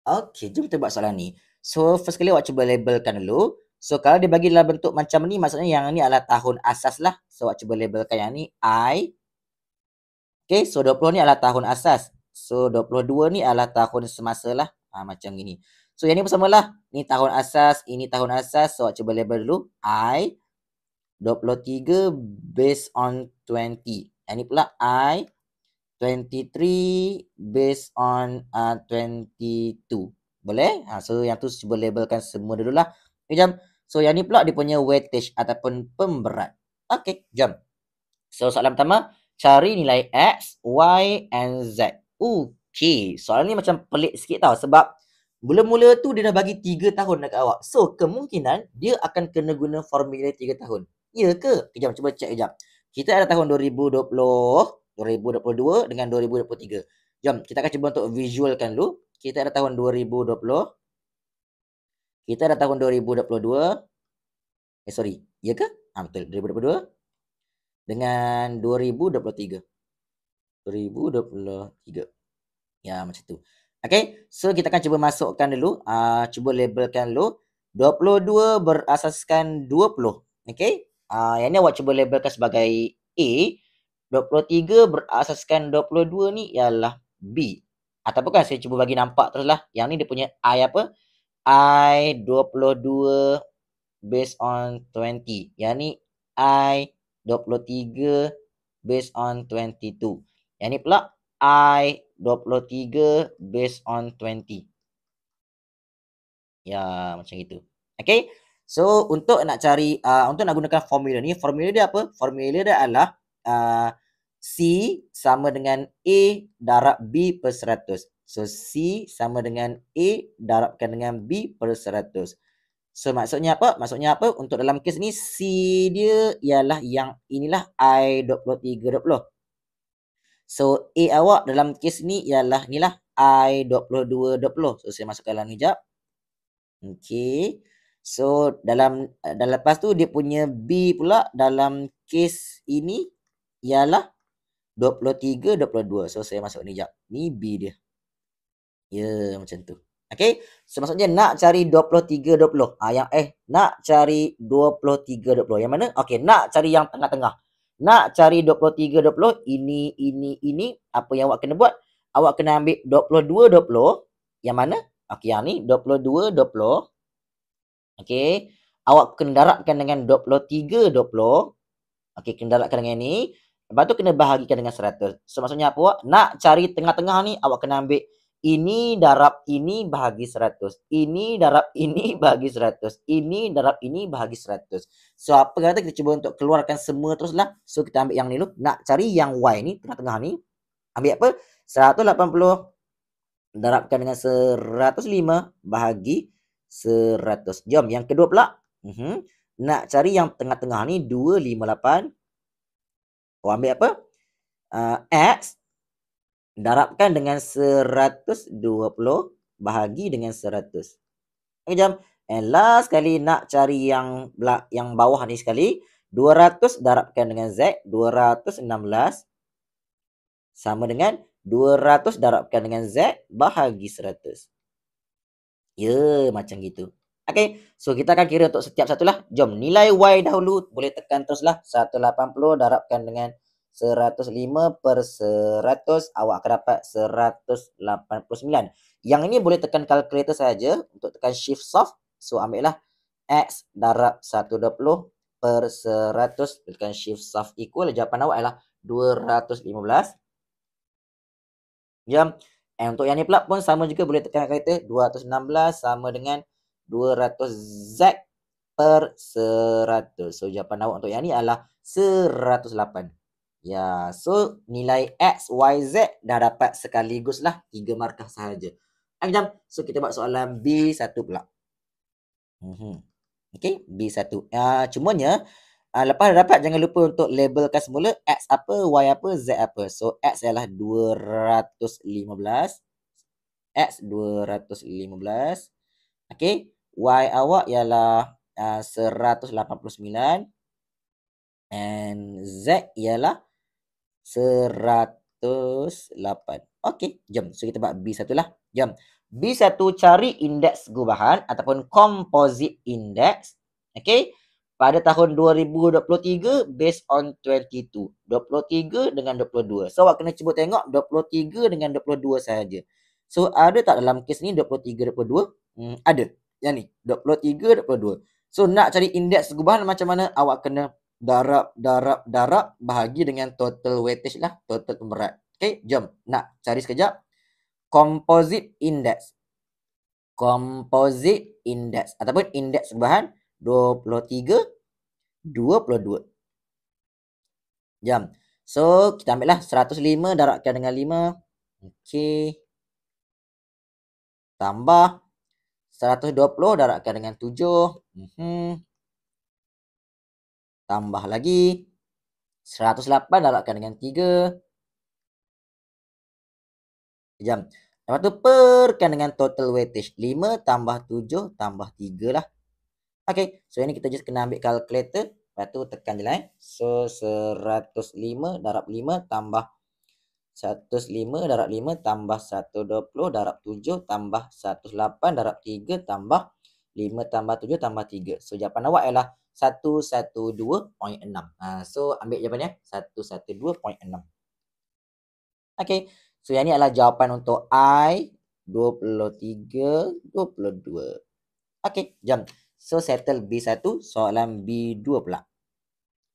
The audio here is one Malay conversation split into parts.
Okey, jom kita buat soalan ni. So, first kali awak cuba labelkan dulu. So, kalau dia bagi dalam bentuk macam ni, maksudnya yang ni adalah tahun asas lah. So, awak cuba labelkan yang ni I. Okay, so 20 ni adalah tahun asas. So, 22 ni adalah tahun semasa lah. Macam gini. So, yang ni bersama lah. Ni tahun asas, ini tahun asas. So, awak cuba label dulu. I. 23 based on 20. Yang ni pula I. 23 based on 22. Boleh? So, yang tu cuba labelkan semua dulu lah. Okay, jom. So, yang ni pula dia punya weightage ataupun pemberat. Okay, jom. So, soalan pertama. Cari nilai X, Y, and Z. Okay. Soalan ni macam pelik sikit tau. Sebab mula-mula tu dia dah bagi 3 tahun dekat awak. So, kemungkinan dia akan kena guna formula 3 tahun. Ya ke? Kejap, cuba cek kejap. Kita ada tahun 2020, 2022 dengan 2023. Jom, kita akan cuba untuk visualkan dulu. Kita ada tahun 2020. Kita ada tahun 2022. Sorry. Ya ke? Betul. 2022 dengan 2023. 2023. Ya, macam tu. Okay, so kita akan cuba masukkan dulu. Cuba labelkan dulu. 22 berasaskan 20. Okay. Yang ni awak cuba labelkan sebagai A. 23 berasaskan 22 ni ialah B. Ataupun kan saya cuba bagi nampak terus lah. Yang ni dia punya I apa? I 22 based on 20. Yang ni I 23 based on 22. Yang ni pula I 23 based on 20. Ya, macam itu. Okay. So, untuk nak cari, untuk nak gunakan formula ni, formula dia apa? Formula dia adalah C sama dengan A darab B per 100. So, C sama dengan A darabkan dengan B per 100. So, maksudnya apa? Maksudnya apa? Untuk dalam kes ni, C dia ialah yang inilah I 23, 20. So, A awak dalam kes ni ialah inilah I 22, 20. So, saya masukkan dalam hijab. Okay. So, dalam lepas tu dia punya B pula dalam kes ini ialah 23, 22. So, saya masuk ni hijab. Ni B dia. Ya, macam tu. Okay. So, maksudnya nak cari 23, 20. Nak cari 23, 20. Yang mana? Okay, nak cari yang tengah-tengah. Nak cari 23, 20. Ini. Apa yang awak kena buat? Awak kena ambil 22, 20. Yang mana? Okay, yang ni 22, 20. Okay. Awak kena darabkan dengan 23, 20. Okay, kena darabkan dengan ni. Lepas tu kena bahagikan dengan 100. So, maksudnya apa awak? Nak cari tengah-tengah ni, awak kena ambil ini darab ini bahagi 100. Ini darab ini bahagi 100. Ini darab ini bahagi 100. So, apa kata kita cuba untuk keluarkan semua terus lah. So, kita ambil yang ni dulu. Nak cari yang Y ni, tengah-tengah ni. Ambil apa? 180 darabkan dengan 105 bahagi 100. Jom, yang kedua pula. Nak cari yang tengah-tengah ni, 258. Kau ambil apa? X darabkan dengan 120 bahagi dengan 100. Okay, jom. And last kali nak cari yang bawah ni sekali. 200 darabkan dengan Z. 216 sama dengan 200 darabkan dengan Z bahagi 100. Ya, macam gitu. Okay, so kita akan kira untuk setiap satu lah. Jom, nilai Y dahulu. Boleh tekan teruslah. 180 darabkan dengan 105 per 100. Awak akan dapat 189. Yang ini boleh tekan kalkulator saja. Untuk tekan shift solve. So, ambil lah X darab 120 per 100. Tekan shift solve equal. Jawapan awak adalah 215. Jom. Untuk yang ni pula pun sama juga, boleh tekan kalkulator. 216 sama dengan 200 Z per 100. So, jawapan awak untuk yang ni adalah 108. Ya, so nilai X, Y, Z dah dapat sekaligus lah. 3 markah sahaja. Jom. So, kita buat soalan B1 pula. Okay, B1. Cumanya, lepas dah dapat, jangan lupa untuk labelkan semula X apa, Y apa, Z apa. So, X adalah 215. X 215. Okay. Y awak ialah 189. And Z ialah 108. Okay, jom. So, kita buat B1 lah. Jom. B1 cari indeks gubahan ataupun composite index. Okay. Pada tahun 2023 based on 22. 23 dengan 22. So awak kena cuba tengok 23 dengan 22 sahaja. So ada tak dalam kes ni 23, 22? Ada. Yang ni 23, 22. So nak cari indeks gubahan macam mana? Awak kena darab bahagi dengan total weightage lah. Total pemberat. Okay, jom. Nak cari sekejap. Composite index. Composite index ataupun indeks gubahan 23, 22. Jom. So, kita ambil lah 105 darabkan dengan 5. Okey. Tambah 120 darabkan dengan 7. Tambah lagi 108 darabkan dengan 3. Jom. Lepas tu perkan dengan total weightage. 5 tambah 7 tambah 3 lah. Okay. So, ini kita just kena ambil calculator. Lepas tu tekan je lah. So, 105 darab 5 tambah 105 darab 5 tambah 120 darab 7 tambah 108 darab 3 tambah 5 tambah 7 tambah 3. So, jawapan awak ialah 112.6. So, ambil jawapannya 112.6. Okay. So, yang ni adalah jawapan untuk I 23, 22. Okay, jom. So, settle B1, soalan B2 pula.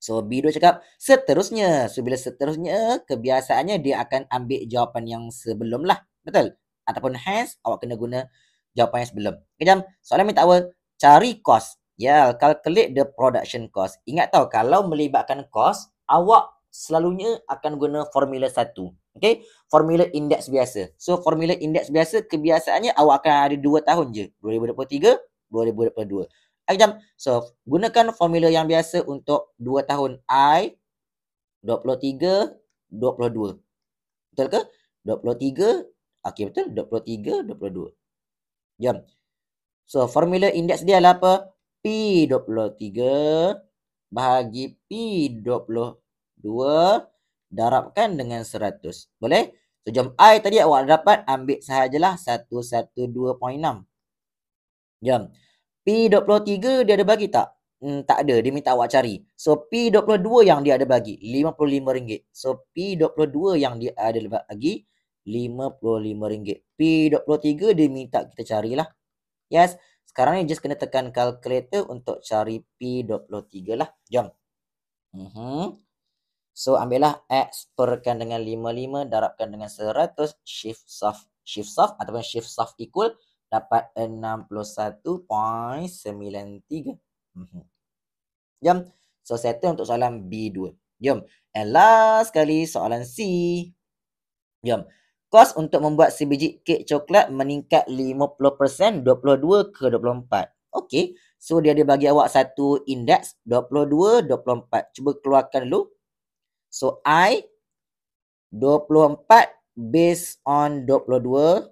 So, B2 cakap seterusnya. So, bila seterusnya, kebiasaannya dia akan ambil jawapan yang sebelum lah. Betul? Ataupun hence, awak kena guna jawapan yang sebelum. Okay, jom. Soalan minta awal, cari cost. Ya, calculate the production cost. Ingat tau, kalau melibatkan cost, awak selalunya akan guna formula 1. Okay, formula indeks biasa. So, formula indeks biasa, kebiasaannya awak akan ada 2 tahun je. 2023, 2022. Okay, jom. So, gunakan formula yang biasa untuk 2 tahun I, 23, 22. Betul ke? 23, okay, betul. 23, 22. Jom. So, formula indeks dia adalah apa? P23 bahagi P22 darabkan dengan 100. Boleh? So, jom I tadi awak dapat ambil sahajalah 112.6. Jom. P23 dia ada bagi tak? Tak ada. Dia minta awak cari. So, P22 yang dia ada bagi RM55. So, P22 yang dia ada bagi RM55. P23 dia minta kita carilah. Yes. Sekarang ni just kena tekan calculator untuk cari P23 lah. Jom. So, ambillah X perkan dengan 55 darabkan dengan 100. Shift soft ataupun shift soft equal dapat 61.93. Jom. So, settle untuk soalan B2. Jom. And last sekali soalan C. Jom. Kos untuk membuat sebiji kek coklat meningkat 50%, 22 ke 24. Okey. So, dia ada bagi awak satu indeks 22, 24. Cuba keluarkan dulu. So, I 24 based on 22.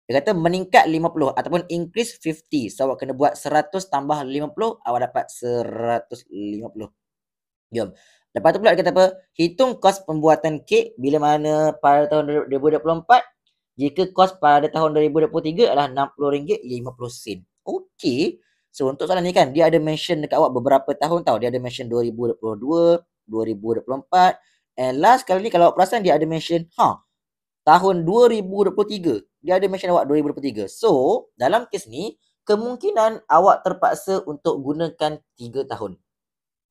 Dia kata meningkat 50 ataupun increase 50. So, awak kena buat 100 tambah 50. Awak dapat 150. Jom. Lepas tu pula dia kata apa? Hitung kos pembuatan kek bila mana pada tahun 2024. Jika kos pada tahun 2023 adalah RM60.50. Okey. So, untuk soalan ni kan, dia ada mention dekat awak beberapa tahun tau. Dia ada mention 2022, 2024. And last kali ni kalau awak perasan dia ada mention, tahun 2023. Dia ada mention awak 2023. So, dalam kes ni, kemungkinan awak terpaksa untuk gunakan 3 tahun.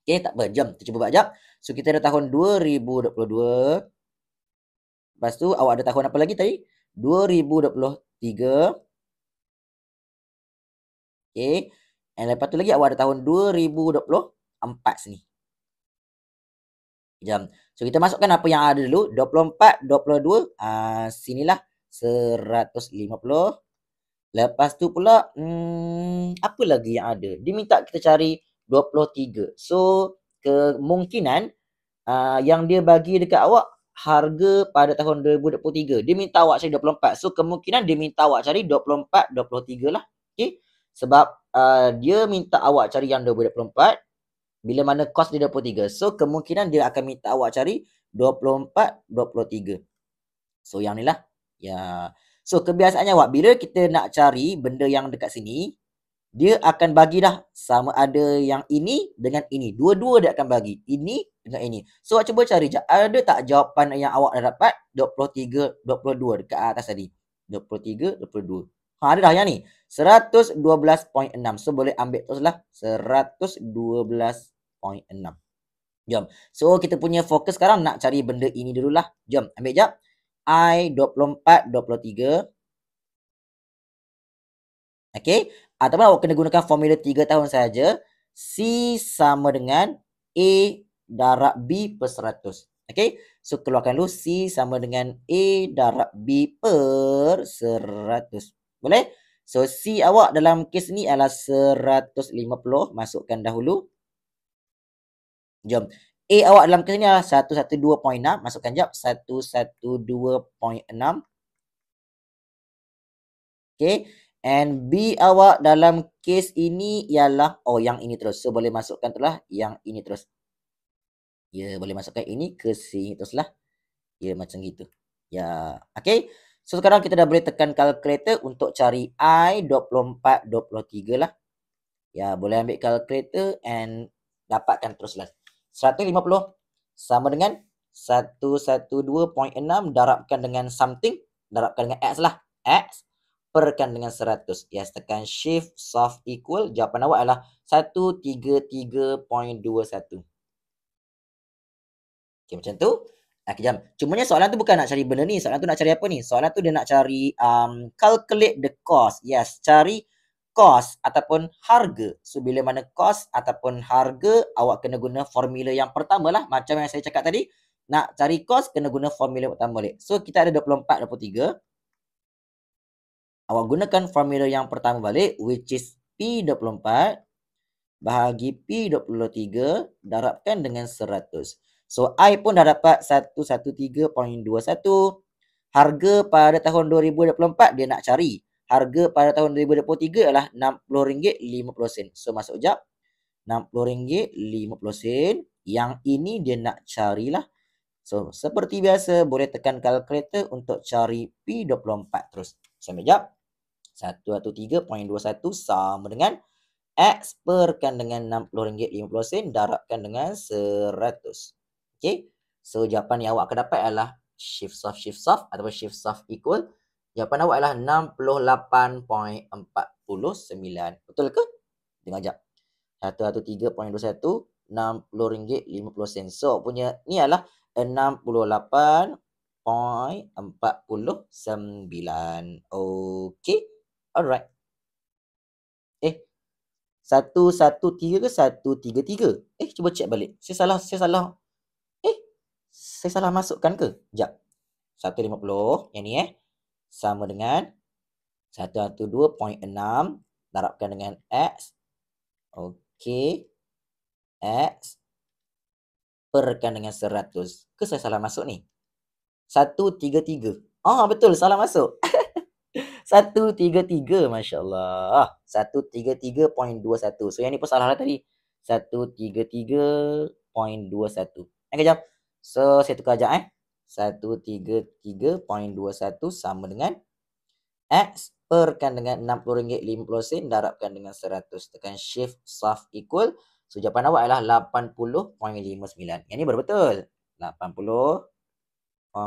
Okay, tak apa. Jom, kita cuba buat jap. So, kita ada tahun 2022. Lepas tu, awak ada tahun apa lagi tadi? 2023. Okay. And lepas tu lagi, awak ada tahun 2024 sini. Jom. So, kita masukkan apa yang ada dulu. 24, 22. Sinilah 150. Lepas tu pula, apa lagi yang ada? Dia minta kita cari 23. So, kemungkinan yang dia bagi dekat awak harga pada tahun 2023. Dia minta awak cari 24. So, kemungkinan dia minta awak cari 24, 23 lah. Okay. Sebab dia minta awak cari yang 2024. Bila mana kos dia 23. So, kemungkinan dia akan minta awak cari 24, 23. So, yang ni lah. Ya. So, kebiasaannya awak, bila kita nak cari benda yang dekat sini, dia akan bagi dah sama ada yang ini dengan ini. Dua-dua dia akan bagi. Ini dengan ini. So, awak cuba cari je. Ada tak jawapan yang awak dah dapat? 23, 22 dekat atas tadi. 23, 22. Ha, ada dah yang ni. 112.6. So, boleh ambil teruslah. 112.6. Jom. So, kita punya fokus sekarang nak cari benda ini dululah. Jom, ambil jap. I 24, 23. Okay. Ataupun awak kena gunakan formula 3 tahun saja. C sama dengan A darab B per 100. Okay. So, keluarkan dulu C sama dengan A darab B per 100. Boleh? So, C awak dalam kes ni adalah 150. Masukkan dahulu. Jom. A awak dalam kes ni adalah 112.6. Masukkan jap. 112.6. Okay. And B awak dalam kes ini ialah, oh yang ini terus. So, boleh masukkan teruslah yang ini terus. Ya, boleh masukkan ini ke sini teruslah. Ya, macam gitu. Ya, okay. So, sekarang kita dah boleh tekan calculator untuk cari I 24, 23 lah. Ya, boleh ambil calculator and dapatkan teruslah. 150 sama dengan 112.6 darabkan dengan something. Darabkan dengan X lah. X perkan dengan 100. Yes, tekan shift soft equal. Jawapan awak adalah 133.21. Okay, macam tu. Okay, jom. Cumanya soalan tu bukan nak cari benda ni. Soalan tu nak cari apa ni? Soalan tu dia nak cari calculate the cost. Yes, cari cost ataupun harga. So, bila mana cost ataupun harga, awak kena guna formula yang pertama lah. Macam yang saya cakap tadi. Nak cari cost, kena guna formula pertama balik. So, kita ada 24, 23. Awak gunakan formula yang pertama balik, which is P24 bahagi P23 darabkan dengan 100. So, I pun dah dapat 113.21. Harga pada tahun 2024 dia nak cari. Harga pada tahun 2023 adalah RM60.50. So, masuk jap. RM60.50. Yang ini dia nak carilah. So, seperti biasa, boleh tekan calculator untuk cari P24 terus. Sampai jap. 113.21 sama dengan X perkan dengan RM60.50 darabkan dengan 100. Okay. So, jawapan yang awak akan dapat adalah shift soft ataupun shift soft equal. Jawapan awak adalah 68.49. Betul ke? Dengar jap. 113.21 RM60.50. So, punya ni adalah 68.49. Okay. Alright. 113 ke 133? Cuba check balik. Saya salah masukkan ke? Sekejap. 150 yang ni sama dengan 112.6 darabkan dengan X. Okey. X perkan dengan 100. Ke saya salah masuk ni? 133. Betul, salah masuk. 133, Masya Allah. 133.21. So, yang ni pun salah lah tadi. 133.21. Kejap. So, saya tukar sekejap 133.21 sama dengan X perkan dengan RM60.50 darabkan dengan 100. Tekan shift soft equal. So, jawapan awak adalah 80.59. Yang ni baru betul. 80.59.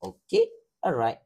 Okay. Alright.